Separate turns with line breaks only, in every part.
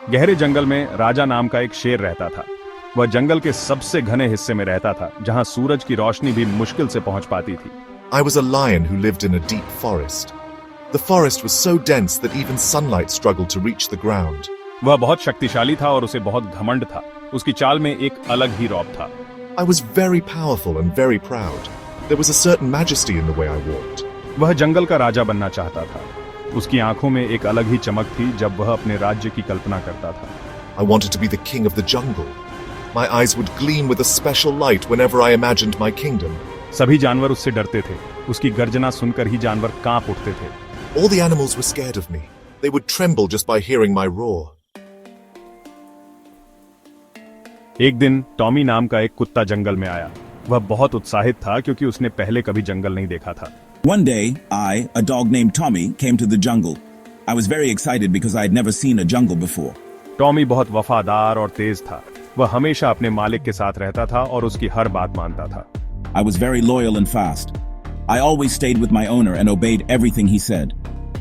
गहरे जंगल में राजा नाम का एक शेर रहता था। वह जंगल के सबसे घने हिस्से में रहता था, जहां सूरज की रोशनी भी मुश्किल से पहुंच पाती थी।
I was a lion who lived in a deep forest. The forest was so dense that even sunlight struggled to reach the ground.
वह बहुत शक्तिशाली था और उसे बहुत घमंड था। उसकी चाल में एक अलग ही रौब था।
I was very powerful and very proud. There was a certain majesty in the way I walked.
वह जंगल का राजा बनना चाहता था। उसकी आंखों में एक अलग ही चमक थी जब वह अपने राज्य की कल्पना करता था।
I wanted to be the king of the jungle. My eyes would gleam with a special light whenever I imagined my kingdom.
सभी जानवर उससे डरते थे। उसकी गर्जना सुनकर ही जानवर कांप उठते थे।
All the animals were scared of me. They would tremble just by hearing my roar.
एक दिन टॉमी नाम का एक कुत्ता जंगल में आया। वह बहुत उत्साहित था क्योंकि उसने पहले कभी जंगल नहीं देखा था।
One day, I, a dog named Tommy, came to the jungle. I was very excited because I had never seen a jungle before.
Tommy बहुत वफादार और तेज था। वह हमेशा अपने मालिक के साथ रहता था और उसकी हर बात मानता था।
I was very loyal and fast. I always stayed with my owner and obeyed everything he said.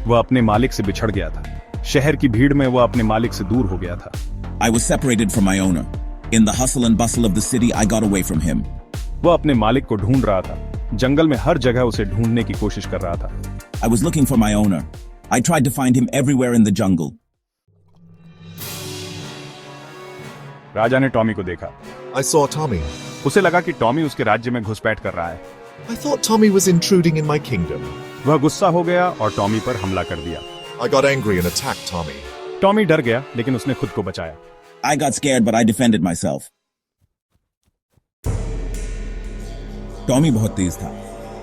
वह अपने मालिक से बिछड़ गया था। शहर की भीड़ में वह अपने मालिक से दूर हो गया था।
I was separated from my owner. In the hustle and bustle of the city, I got away from him.
वह अपने मालिक को ढूंढ रहा था। जंगल में हर जगह उसे ढूंढने की कोशिश कर रहा था।
I was looking for my owner. I tried to find him everywhere in the jungle.
राजा ने टॉमी को देखा।
I saw Tommy.
उसे लगा कि टॉमी उसके राज्य में घुसपैठ कर रहा है।
I thought Tommy was intruding in my kingdom.
वह गुस्सा हो गया और टॉमी पर हमला कर दिया।
I got angry and attacked Tommy.
Tommy डर गया, लेकिन उसने खुद को बचाया।
I got scared, but I defended myself. Tommy बहुत तेज था।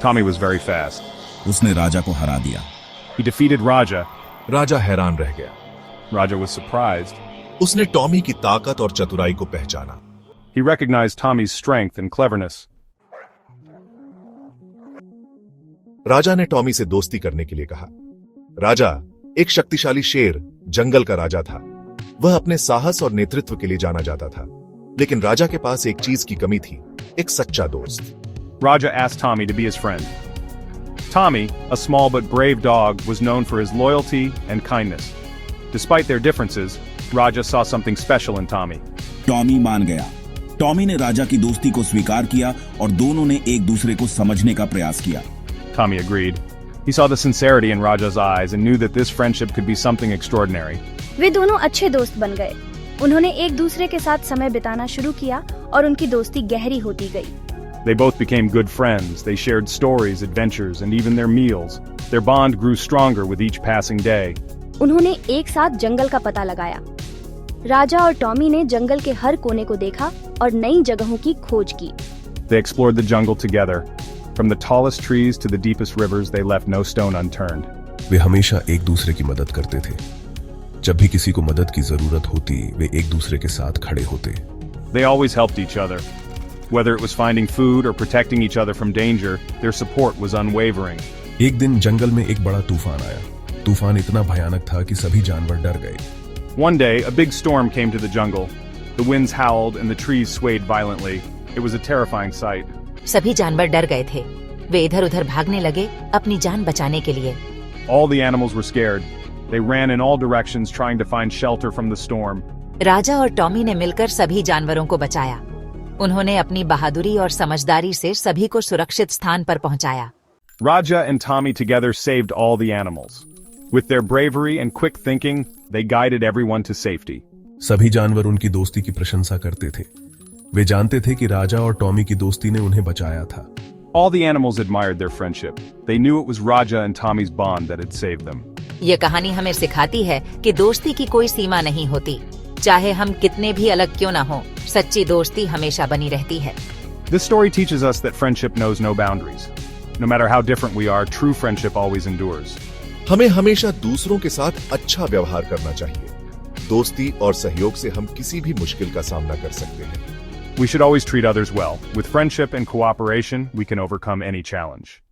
Tommy was very fast.
उसने राजा को हरा दिया।
He defeated Raja.
राजा हैरान रह गया।
Raja was surprised.
उसने टॉमी की ताकत और चतुराई को पहचाना।
He recognized Tommy's strength and cleverness.
राजा ने टॉमी से दोस्ती करने के लिए कहा। राजा, एक शक्तिशाली शेर, जंगल का राजा था। वह अपने साहस और नेतृत्व के लिए जाना जाता था, लेकिन राजा के पास एक चीज की कमी थी, एक सच्चा दोस्त।
Raja asked Tommy to be his friend. Tommy, a small but brave dog, was known for his loyalty and kindness. Despite their differences, Raja saw something special in Tommy.
Tommy मान गया। टॉमी ने राजा की दोस्ती को स्वीकार किया और दोनों ने एक दूसरे को समझने का प्रयास किया।
Tommy agreed. He saw the sincerity in Raja's eyes and knew that this friendship could be something extraordinary.
वे दोनों अच्छे दोस्त बन गए। उन्होंने एक दूसरे के साथ समय बिताना शुरू किया और उनकी दोस्ती गहरी होती गई।
They both became good friends. They shared stories, adventures, and even their meals. Their bond grew stronger with each passing day.
उन्होंने एक साथ जंगल का पता लगाया। राजा और टॉमी ने जंगल के हर कोने को देखा और नई जगहों की खोज की।
They explored the jungle together. From the tallest trees to the deepest rivers, they left no stone unturned.
वे हमेशा एक दूसरे की मदद करते थे। जब भी किसी को मदद की जरूरत होती, वे एक दूसरे के साथ खड़े होते।
They always helped each other. Whether it was finding food or protecting each other from danger, their support was unwavering.
एक दिन जंगल में एक बड़ा तूफान आया। तूफान इतना भयानक था कि सभी जानवर डर गए।
One day, a big storm came to the jungle. The winds howled and the trees swayed violently. It was a terrifying sight.
सभी जानवर डर गए थे। वे इधर-उधर भागने लगे अपनी जान बचाने के लिए।
All the animals were scared. They ran in all directions trying to find shelter from the storm.
राजा और टॉमी ने मिलकर सभी जानवरों को बचाया। उन्होंने अपनी बहादुरी और समझदारी से सभी को सुरक्षित स्थान पर पहुंचाया।
Raja and Tommy together saved all the animals. With their bravery and quick thinking, they guided everyone to safety.
सभी जानवर उनकी दोस्ती की प्रशंसा करते थे। वे जानते थे कि राजा और टॉमी की दोस्ती ने उन्हें बचाया था।
All the animals admired their friendship. They knew it was Raja and Tommy's bond that had saved them.
ये कहानी हमें सिखाती है कि दोस्ती की कोई सीमा नहीं होती। चाहे हम कितने भी अलग क्यों ना हो, सच्ची दोस्ती हमेशा बनी रहती है।
This story teaches us that friendship knows no boundaries. No matter how different we are, true friendship always endures.
हमें हमेशा दूसरों के साथ अच्छा व्यवहार करना चाहिए। दोस्ती और सहयोग से हम किसी भी मुश्किल का सामना कर सकते हैं।
We should always treat others well. With friendship and cooperation, we can overcome any challenge.